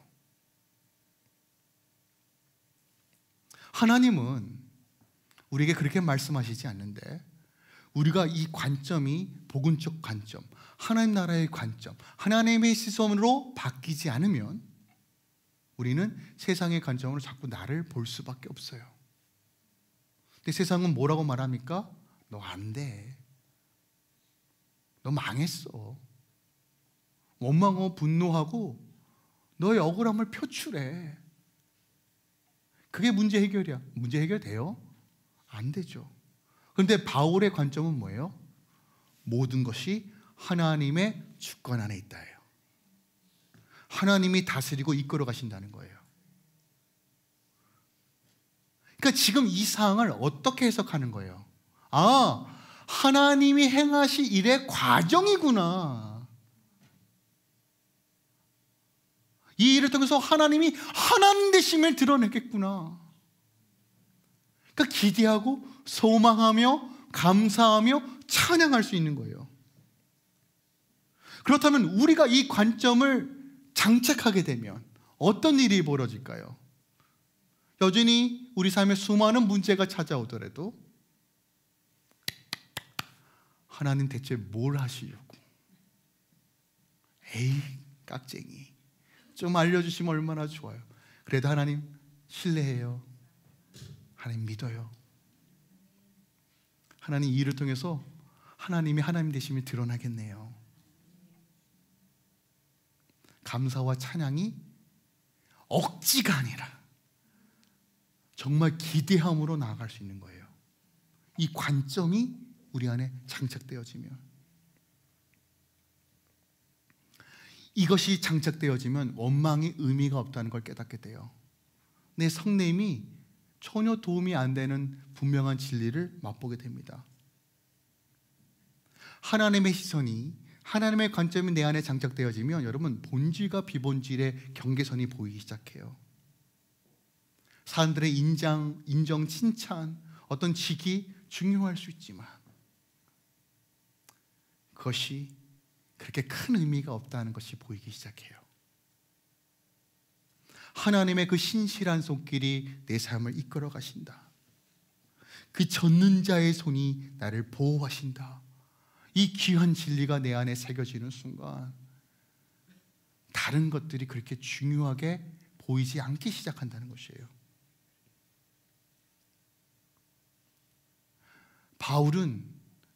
하나님은 우리에게 그렇게 말씀하시지 않는데 우리가 이 관점이 복음적 관점, 하나님 나라의 관점, 하나님의 시선으로 바뀌지 않으면 우리는 세상의 관점으로 자꾸 나를 볼 수밖에 없어요. 근데 세상은 뭐라고 말합니까? 너 안 돼. 너 망했어. 원망하고 분노하고 너의 억울함을 표출해. 그게 문제 해결이야. 문제 해결돼요? 안 되죠. 그런데 바울의 관점은 뭐예요? 모든 것이 하나님의 주권 안에 있다예요. 하나님이 다스리고 이끌어 가신다는 거예요. 그러니까 지금 이 상황을 어떻게 해석하는 거예요? 아, 하나님이 행하실 일의 과정이구나. 이 일을 통해서 하나님이 하나님 되심을 드러내겠구나. 그러니까 기대하고 소망하며 감사하며 찬양할 수 있는 거예요. 그렇다면 우리가 이 관점을 장착하게 되면 어떤 일이 벌어질까요? 여전히 우리 삶에 수많은 문제가 찾아오더라도 하나님 대체 뭘 하시려고? 에이, 깍쟁이. 좀 알려주시면 얼마나 좋아요. 그래도 하나님 신뢰해요. 하나님 믿어요. 하나님 이 일을 통해서 하나님이 하나님 되심이 드러나겠네요. 감사와 찬양이 억지가 아니라 정말 기대함으로 나아갈 수 있는 거예요. 이 관점이 우리 안에 장착되어지면, 이것이 장착되어지면 원망이 의미가 없다는 걸 깨닫게 돼요. 내 성냄이 전혀 도움이 안 되는 분명한 진리를 맛보게 됩니다. 하나님의 시선이, 하나님의 관점이 내 안에 장착되어지면 여러분, 본질과 비본질의 경계선이 보이기 시작해요. 사람들의 인정, 칭찬, 어떤 직이 중요할 수 있지만 그것이 그렇게 큰 의미가 없다는 것이 보이기 시작해요. 하나님의 그 신실한 손길이 내 삶을 이끌어 가신다. 그 젖는 자의 손이 나를 보호하신다. 이 귀한 진리가 내 안에 새겨지는 순간 다른 것들이 그렇게 중요하게 보이지 않기 시작한다는 것이에요. 바울은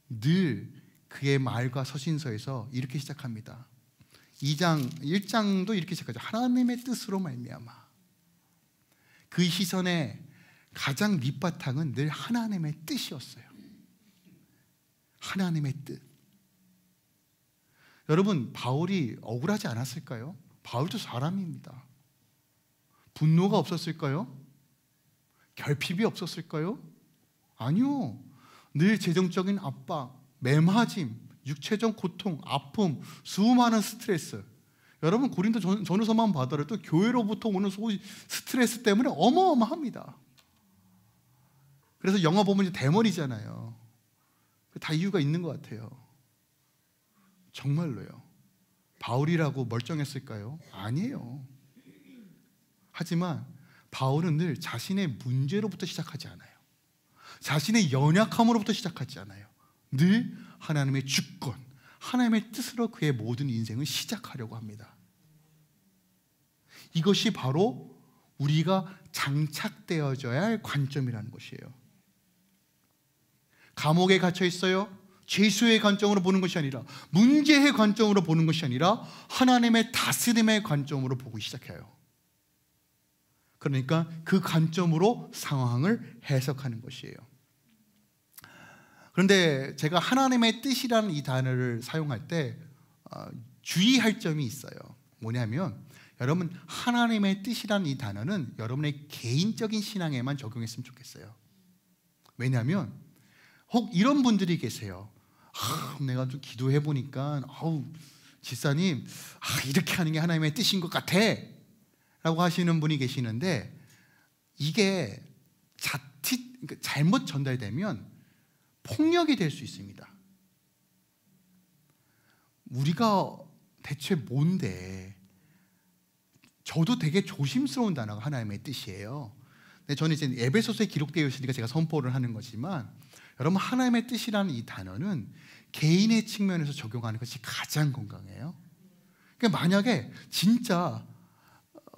늘 그의 말과 서신서에서 이렇게 시작합니다. 2장 1장도 이렇게 시작하죠. 하나님의 뜻으로 말미암아. 그 시선의 가장 밑바탕은 늘 하나님의 뜻이었어요. 하나님의 뜻. 여러분, 바울이 억울하지 않았을까요? 바울도 사람입니다. 분노가 없었을까요? 결핍이 없었을까요? 아니요. 늘 재정적인 압박, 매맞임, 육체적 고통, 아픔, 수많은 스트레스. 여러분, 고린도 전후서만 봐더라도 교회로부터 오는 스트레스 때문에 어마어마합니다. 그래서 영화 보면 대머리잖아요. 다 이유가 있는 것 같아요. 정말로요. 바울이라고 멀쩡했을까요? 아니에요. 하지만 바울은 늘 자신의 문제로부터 시작하지 않아요. 자신의 연약함으로부터 시작하지 않아요. 늘 하나님의 주권, 하나님의 뜻으로 그의 모든 인생을 시작하려고 합니다. 이것이 바로 우리가 장착되어져야 할 관점이라는 것이에요. 감옥에 갇혀 있어요. 죄수의 관점으로 보는 것이 아니라, 문제의 관점으로 보는 것이 아니라 하나님의 다스림의 관점으로 보기 시작해요. 그러니까 그 관점으로 상황을 해석하는 것이에요. 그런데 제가 하나님의 뜻이라는 이 단어를 사용할 때 주의할 점이 있어요. 뭐냐면, 여러분, 하나님의 뜻이라는 이 단어는 여러분의 개인적인 신앙에만 적용했으면 좋겠어요. 왜냐하면 혹 이런 분들이 계세요. 내가 좀 기도해 보니까 집사님, 이렇게 하는 게 하나님의 뜻인 것 같아 라고 하시는 분이 계시는데, 이게 자칫 잘못 전달되면 폭력이 될 수 있습니다. 우리가 대체 뭔데? 저도 되게 조심스러운 단어가 하나님의 뜻이에요. 근데 저는 이제 에베소서에 기록되어 있으니까 제가 선포를 하는 거지만, 여러분, 하나님의 뜻이라는 이 단어는 개인의 측면에서 적용하는 것이 가장 건강해요. 그러니까 만약에 진짜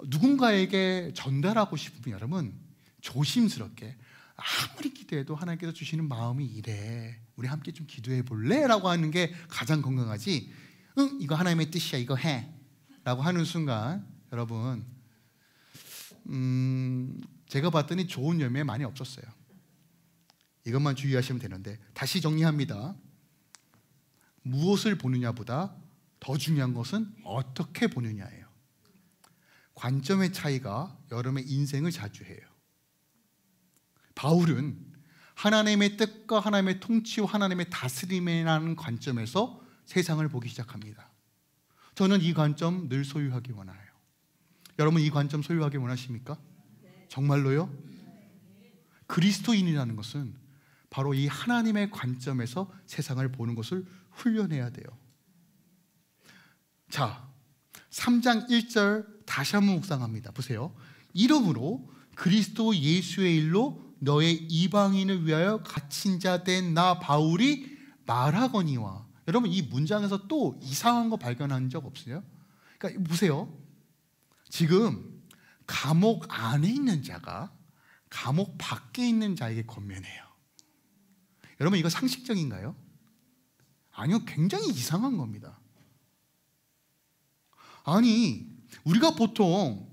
누군가에게 전달하고 싶으면 여러분, 조심스럽게, 아무리 기도해도 하나님께서 주시는 마음이 이래, 우리 함께 좀 기도해 볼래? 라고 하는 게 가장 건강하지, 이거 하나님의 뜻이야, 이거 해 라고 하는 순간, 여러분, 제가 봤더니 좋은 열매 많이 없었어요. 이것만 주의하시면 되는데, 다시 정리합니다. 무엇을 보느냐보다 더 중요한 것은 어떻게 보느냐예요. 관점의 차이가 여러분의 인생을 자주해요. 바울은 하나님의 뜻과 하나님의 통치와 하나님의 다스림이라는 관점에서 세상을 보기 시작합니다. 저는 이 관점 늘 소유하기 원해요. 여러분, 이 관점 소유하기 원하십니까? 정말로요? 그리스도인이라는 것은 바로 이 하나님의 관점에서 세상을 보는 것을 훈련해야 돼요. 자, 3장 1절 다시 한번 묵상합니다. 보세요. 이러므로 그리스도 예수의 일로 너의 이방인을 위하여 갇힌 자 된 나 바울이 말하거니와. 여러분, 이 문장에서 또 이상한 거 발견한 적 없어요? 그러니까 보세요. 지금 감옥 안에 있는 자가 감옥 밖에 있는 자에게 권면해요. 여러분, 이거 상식적인가요? 아니요, 굉장히 이상한 겁니다. 아니, 우리가 보통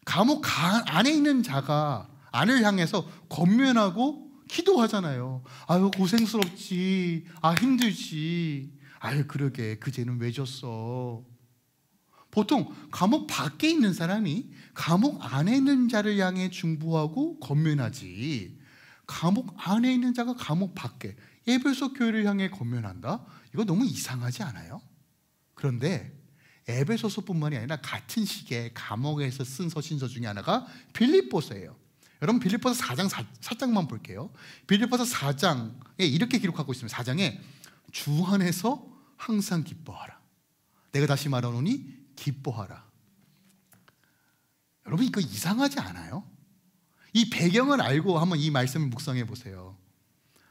감옥 안에 있는 자가 안을 향해서 권면하고 기도하잖아요. 아유, 고생스럽지, 힘들지, 아유, 그러게, 그 죄는 왜 졌어. 보통 감옥 밖에 있는 사람이 감옥 안에 있는 자를 향해 중보하고 권면하지, 감옥 안에 있는 자가 감옥 밖에 에베소 교회를 향해 권면한다? 이거 너무 이상하지 않아요? 그런데 에베소서뿐만이 아니라 같은 시기에 감옥에서 쓴 서신서 중에 하나가 빌립보서예요. 여러분, 빌립보서 4장 살짝만 볼게요. 빌립보서 4장에 이렇게 기록하고 있습니다. 4장에 주 안에서 항상 기뻐하라. 내가 다시 말하노니 기뻐하라. 여러분, 이거 이상하지 않아요? 이 배경을 알고 한번 이 말씀을 묵상해 보세요.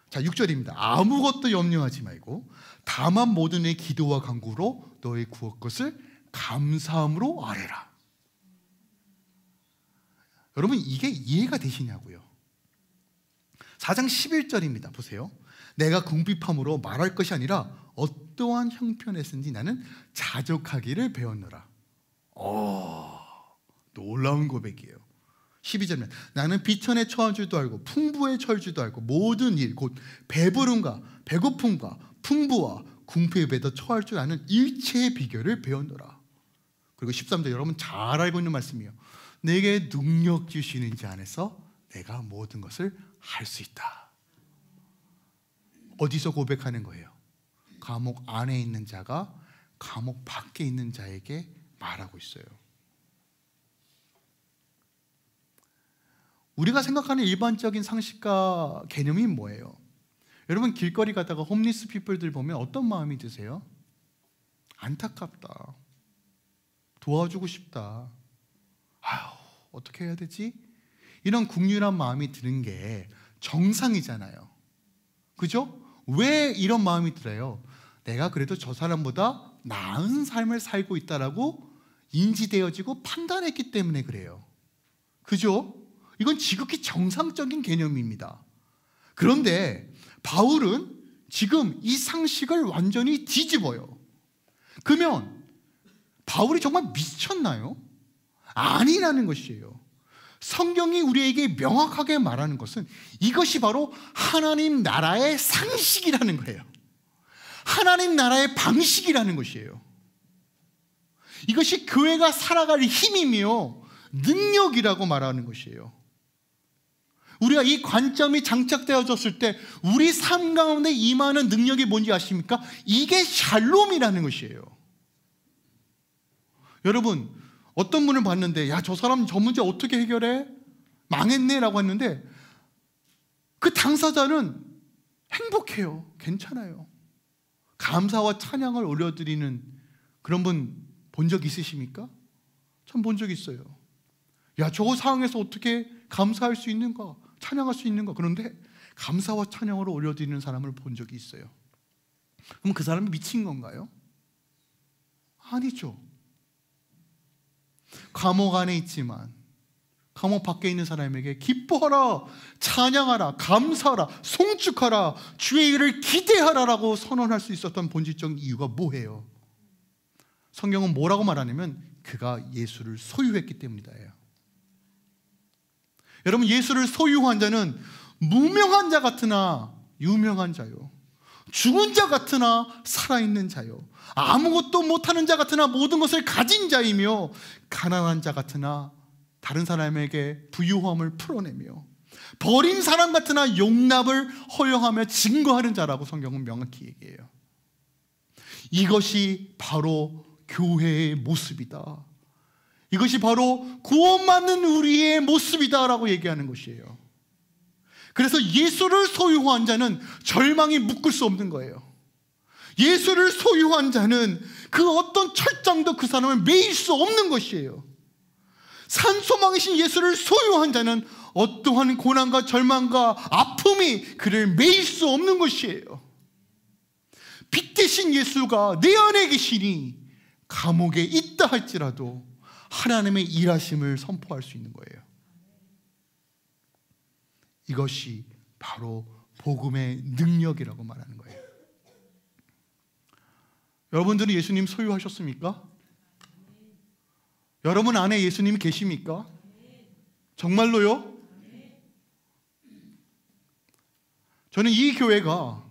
자, 6절입니다. 아무것도 염려하지 말고 다만 모든 의 기도와 간구로 너의 구할 것을 감사함으로 아뢰라. 여러분, 이게 이해가 되시냐고요? 4장 11절입니다. 보세요. 내가 궁핍함으로 말할 것이 아니라 어떠한 형편에서든지 나는 자족하기를 배웠노라. 놀라운 고백이에요. 12절에 나는 비천에 처한 줄도 알고 풍부에 처할 줄도 알고 모든 일 곧 배부름과 배고픔과 풍부와 궁핍에도 처할 줄 아는 일체의 비결을 배웠노라. 그리고 13절 여러분 잘 알고 있는 말씀이에요. 내게 능력 주시는 자 안에서 내가 모든 것을 할 수 있다. 어디서 고백하는 거예요? 감옥 안에 있는 자가 감옥 밖에 있는 자에게 말하고 있어요. 우리가 생각하는 일반적인 상식과 개념이 뭐예요? 여러분 길거리 가다가 홈리스 피플들 보면 어떤 마음이 드세요? 안타깝다. 도와주고 싶다. 아휴, 어떻게 해야 되지? 이런 국률한 마음이 드는 게 정상이잖아요. 그죠? 왜 이런 마음이 들어요? 내가 그래도 저 사람보다 나은 삶을 살고 있다라고 인지되어지고 판단했기 때문에 그래요. 그죠? 이건 지극히 정상적인 개념입니다. 그런데 바울은 지금 이 상식을 완전히 뒤집어요. 그러면 바울이 정말 미쳤나요? 아니라는 것이에요. 성경이 우리에게 명확하게 말하는 것은 이것이 바로 하나님 나라의 상식이라는 거예요. 하나님 나라의 방식이라는 것이에요. 이것이 교회가 살아갈 힘이며 능력이라고 말하는 것이에요. 우리가 이 관점이 장착되어졌을 때 우리 삶 가운데 임하는 능력이 뭔지 아십니까? 이게 샬롬이라는 것이에요. 여러분 어떤 분을 봤는데 야, 저 사람 저 문제 어떻게 해결해? 망했네 라고 했는데 그 당사자는 행복해요. 괜찮아요. 감사와 찬양을 올려드리는 그런 분 본 적 있으십니까? 전 본 적 있어요. 야, 저 상황에서 어떻게 감사할 수 있는가? 찬양할 수 있는가? 그런데 감사와 찬양으로 올려드리는 사람을 본 적이 있어요. 그럼 그 사람이 미친 건가요? 아니죠. 감옥 안에 있지만 감옥 밖에 있는 사람에게 기뻐하라, 찬양하라, 감사하라, 송축하라, 주의 일을 기대하라라고 선언할 수 있었던 본질적 이유가 뭐예요? 성경은 뭐라고 말하냐면 그가 예수를 소유했기 때문이다예요. 여러분 예수를 소유한 자는 무명한 자 같으나 유명한 자요, 죽은 자 같으나 살아있는 자요, 아무것도 못하는 자 같으나 모든 것을 가진 자이며 가난한 자 같으나 다른 사람에게 부유함을 풀어내며 버린 사람 같으나 용납을 허용하며 증거하는 자라고 성경은 명확히 얘기해요. 이것이 바로 교회의 모습이다. 이것이 바로 구원받는 우리의 모습이다 라고 얘기하는 것이에요. 그래서 예수를 소유한 자는 절망이 묶을 수 없는 거예요. 예수를 소유한 자는 그 어떤 철장도 그 사람을 매일 수 없는 것이에요. 산소망이신 예수를 소유한 자는 어떠한 고난과 절망과 아픔이 그를 매일 수 없는 것이에요. 빛 대신 예수가 내 안에 계시니 감옥에 있다 할지라도 하나님의 일하심을 선포할 수 있는 거예요. 이것이 바로 복음의 능력이라고 말하는 거예요. 여러분들은 예수님 소유하셨습니까? 여러분 안에 예수님이 계십니까? 정말로요? 저는 이 교회가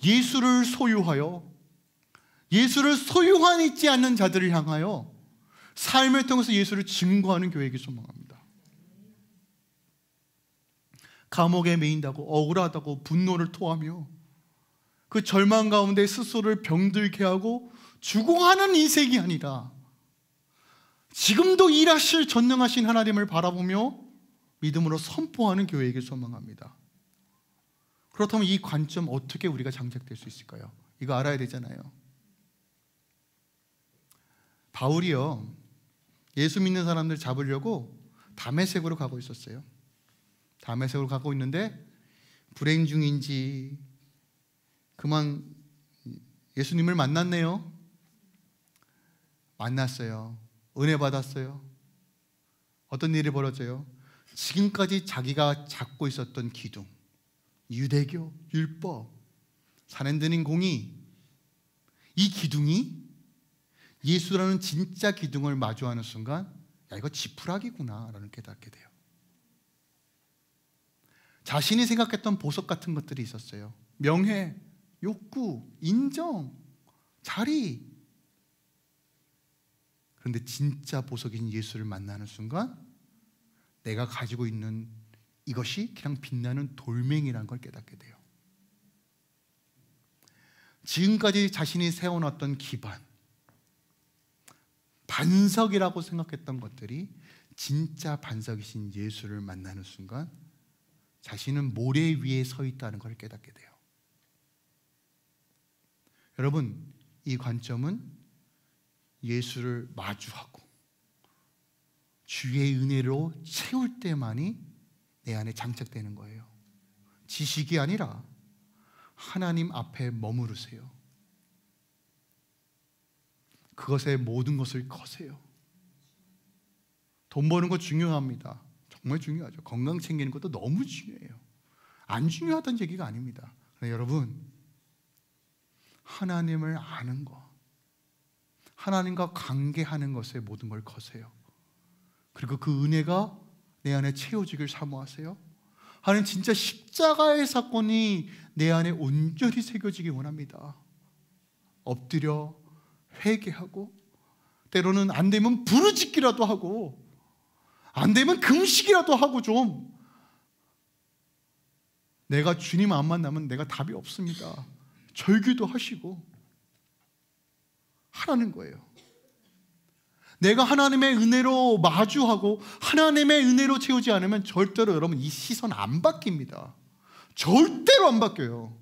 예수를 소유하여 예수를 소유한 있지 않는 자들을 향하여 삶을 통해서 예수를 증거하는 교회이기 소망합니다. 감옥에 매인다고 억울하다고 분노를 토하며 그 절망 가운데 스스로를 병들게 하고 죽어가는 인생이 아니라 지금도 일하실 전능하신 하나님을 바라보며 믿음으로 선포하는 교회이길 소망합니다. 그렇다면 이 관점 어떻게 우리가 장착될 수 있을까요? 이거 알아야 되잖아요. 바울이요, 예수 믿는 사람들 잡으려고 다메섹으로 가고 있었어요. 다메섹으로 가고 있는데 불행 중인지 그만 예수님을 만났네요. 만났어요. 은혜 받았어요. 어떤 일이 벌어져요? 지금까지 자기가 잡고 있었던 기둥, 유대교, 율법, 산헤드린 공의, 이 기둥이 예수라는 진짜 기둥을 마주하는 순간 야, 이거 지푸라기구나 라는 깨닫게 돼요. 자신이 생각했던 보석 같은 것들이 있었어요. 명예, 욕구, 인정, 자리. 그런데 진짜 보석인 예수를 만나는 순간 내가 가지고 있는 이것이 그냥 빛나는 돌멩이라는 걸 깨닫게 돼요. 지금까지 자신이 세워놨던 기반, 반석이라고 생각했던 것들이 진짜 반석이신 예수를 만나는 순간 자신은 모래 위에 서 있다는 걸 깨닫게 돼요. 여러분, 이 관점은 예수를 마주하고 주의 은혜로 채울 때만이 내 안에 장착되는 거예요. 지식이 아니라 하나님 앞에 머무르세요. 그것에 모든 것을 거세요. 돈 버는 거 중요합니다. 정말 중요하죠. 건강 챙기는 것도 너무 중요해요. 안 중요하다는 얘기가 아닙니다. 그러나 여러분, 하나님을 아는 것, 하나님과 관계하는 것에 모든 걸 거세요. 그리고 그 은혜가 내 안에 채워지길 사모하세요. 하나님, 진짜 십자가의 사건이 내 안에 온전히 새겨지기 원합니다. 엎드려 회개하고, 때로는 안 되면 부르짖기라도 하고, 안 되면 금식이라도 하고, 좀 내가 주님 안 만나면 내가 답이 없습니다. 절규도 하시고 하라는 거예요. 내가 하나님의 은혜로 마주하고 하나님의 은혜로 채우지 않으면 절대로 여러분 이 시선 안 바뀝니다. 절대로 안 바뀌어요.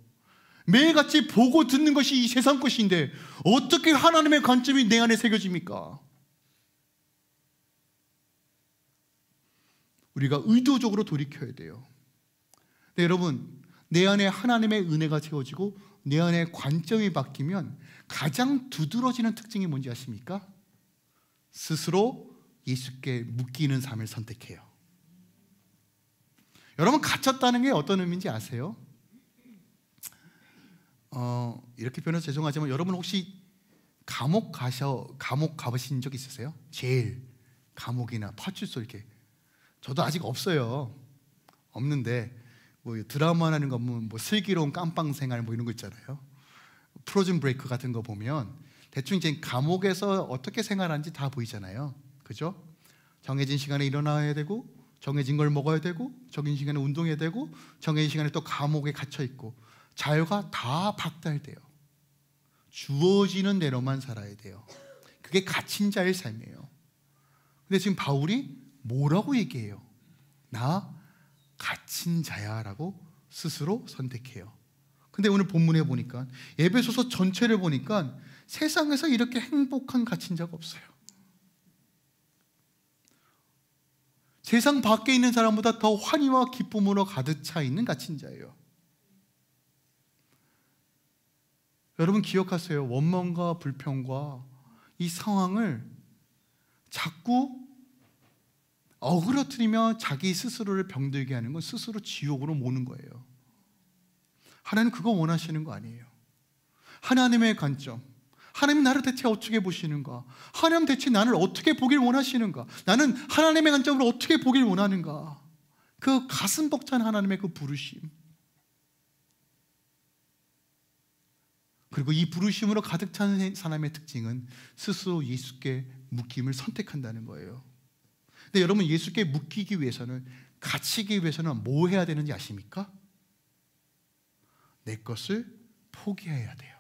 매일같이 보고 듣는 것이 이 세상 것인데 어떻게 하나님의 관점이 내 안에 새겨집니까? 우리가 의도적으로 돌이켜야 돼요. 네, 여러분, 내 안에 하나님의 은혜가 채워지고 내 안에 관점이 바뀌면 가장 두드러지는 특징이 뭔지 아십니까? 스스로 예수께 묶이는 삶을 선택해요. 여러분, 갇혔다는 게 어떤 의미인지 아세요? 이렇게 표현해서 죄송하지만 여러분 혹시 감옥 가보신 적 있으세요? 제일 감옥이나 파출소 이렇게. 저도 아직 없어요. 없는데 뭐 드라마라는 거 보면 뭐 슬기로운 깜빵 생활 뭐 이런 거 있잖아요. 프로즌 브레이크 같은 거 보면 대충 이제 감옥에서 어떻게 생활하는지 다 보이잖아요. 그죠? 정해진 시간에 일어나야 되고, 정해진 걸 먹어야 되고, 정해진 시간에 운동해야 되고, 정해진 시간에 또 감옥에 갇혀 있고, 자유가 다 박탈돼요. 주어지는 대로만 살아야 돼요. 그게 갇힌 자의 삶이에요. 근데 지금 바울이 뭐라고 얘기해요? 나 갇힌 자야 라고 스스로 선택해요. 근데 오늘 본문에 보니까, 에베소서 전체를 보니까 세상에서 이렇게 행복한 갇힌 자가 없어요. 세상 밖에 있는 사람보다 더 환희와 기쁨으로 가득 차 있는 갇힌 자예요. 여러분 기억하세요. 원망과 불평과 이 상황을 자꾸 어그러뜨리며 자기 스스로를 병들게 하는 건 스스로 지옥으로 모는 거예요. 하나님은 그거 원하시는 거 아니에요. 하나님의 관점, 하나님 나를 대체 어떻게 보시는가? 하나님 대체 나를 어떻게 보길 원하시는가? 나는 하나님의 관점으로 어떻게 보길 원하는가? 그 가슴 벅찬 하나님의 그 부르심, 그리고 이 부르심으로 가득 찬 사람의 특징은 스스로 예수께 묶임을 선택한다는 거예요. 근데 여러분, 예수께 묶이기 위해서는, 갇히기 위해서는 뭐 해야 되는지 아십니까? 내 것을 포기해야 돼요.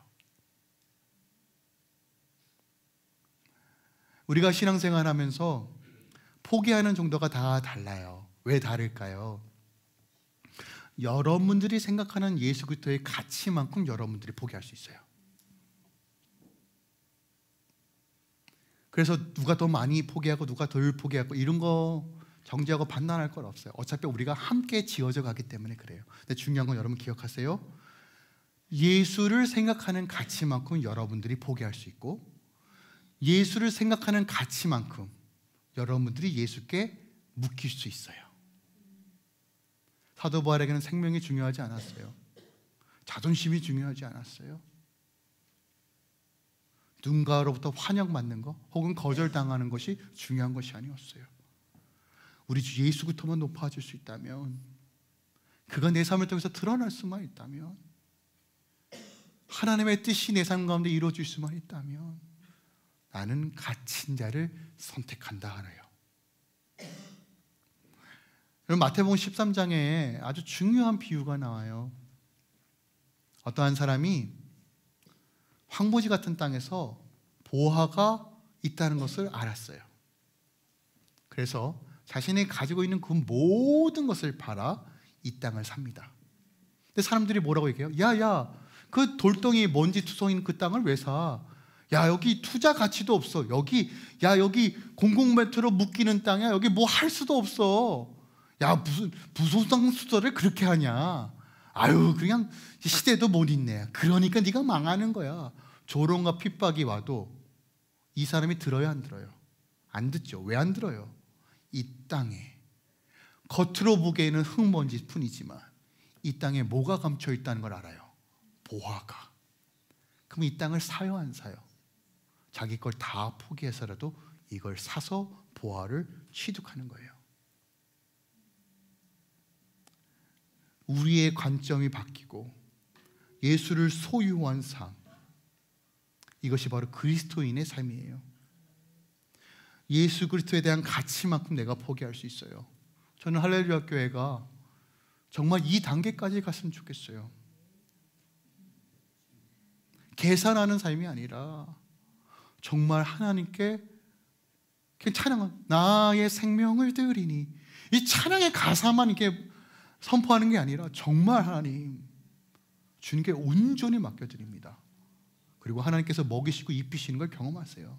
우리가 신앙생활 하면서 포기하는 정도가 다 달라요. 왜 다를까요? 여러분들이 생각하는 예수 그리스도의 가치만큼 여러분들이 포기할 수 있어요. 그래서 누가 더 많이 포기하고 누가 덜 포기하고 이런 거 정죄하고 판단할 건 없어요. 어차피 우리가 함께 지어져 가기 때문에 그래요. 근데 중요한 건 여러분 기억하세요. 예수를 생각하는 가치만큼 여러분들이 포기할 수 있고, 예수를 생각하는 가치만큼 여러분들이 예수께 묶일 수 있어요. 사도 바울에게는 생명이 중요하지 않았어요. 자존심이 중요하지 않았어요. 누군가로부터 환영받는 것 혹은 거절당하는 것이 중요한 것이 아니었어요. 우리 주 예수부터만 높아질 수 있다면, 그가 내 삶을 통해서 드러날 수만 있다면, 하나님의 뜻이 내 삶 가운데 이루어질 수만 있다면 나는 갇힌 자를 선택한다 하네요. 여러분, 마태복음 13장에 아주 중요한 비유가 나와요. 어떠한 사람이 황무지 같은 땅에서 보화가 있다는 것을 알았어요. 그래서 자신이 가지고 있는 그 모든 것을 팔아 이 땅을 삽니다. 근데 사람들이 뭐라고 얘기해요? 야, 그 돌덩이 먼지 투성인 그 땅을 왜 사? 야, 여기 투자 가치도 없어. 여기 공공멘트로 묶이는 땅이야. 여기 뭐 할 수도 없어. 야, 무슨 부소당수설을 그렇게 하냐? 아유, 그냥 시대도 못 있네. 그러니까 네가 망하는 거야. 조롱과 핍박이 와도 이 사람이 들어요, 안 들어요? 안 듣죠. 왜 안 들어요? 이 땅에 겉으로 보기에는 흙먼지 뿐이지만 이 땅에 뭐가 감춰 있다는 걸 알아요. 보화가. 그럼 이 땅을 사요, 안 사요? 자기 걸 다 포기해서라도 이걸 사서 보화를 취득하는 거예요. 우리의 관점이 바뀌고 예수를 소유한 삶, 이것이 바로 그리스도인의 삶이에요. 예수 그리스도에 대한 가치만큼 내가 포기할 수 있어요. 저는 할렐루야 교회가 정말 이 단계까지 갔으면 좋겠어요. 계산하는 삶이 아니라 정말 하나님께 찬양한 나의 생명을 드리니, 이 찬양의 가사만 이렇게 선포하는 게 아니라 정말 하나님 주님께 온전히 맡겨드립니다. 그리고 하나님께서 먹이시고 입히시는 걸 경험하세요.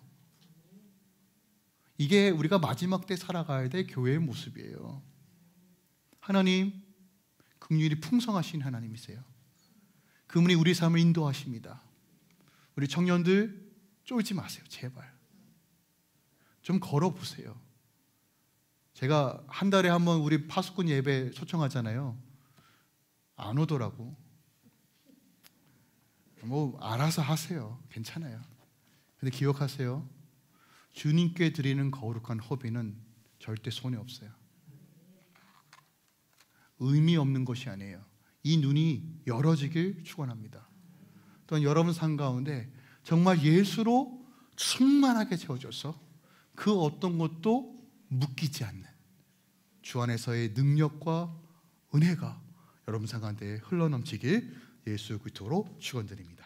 이게 우리가 마지막 때 살아가야 될 교회의 모습이에요. 하나님 긍휼이 풍성하신 하나님이세요. 그분이 우리 삶을 인도하십니다. 우리 청년들 쫄지 마세요. 제발 좀 걸어보세요. 제가 한 달에 한 번 우리 파수꾼 예배 초청하잖아요. 안 오더라고. 뭐 알아서 하세요. 괜찮아요. 근데 기억하세요. 주님께 드리는 거룩한 허비는 절대 손해 없어요. 의미 없는 것이 아니에요. 이 눈이 열어지길 축원합니다. 또한 여러분 삶 가운데 정말 예수로 충만하게 채워져서 그 어떤 것도 묶이지 않는 주 안에서의 능력과 은혜가 여러분 삶 가운데 흘러넘치길 예수 그리스도로 축원드립니다.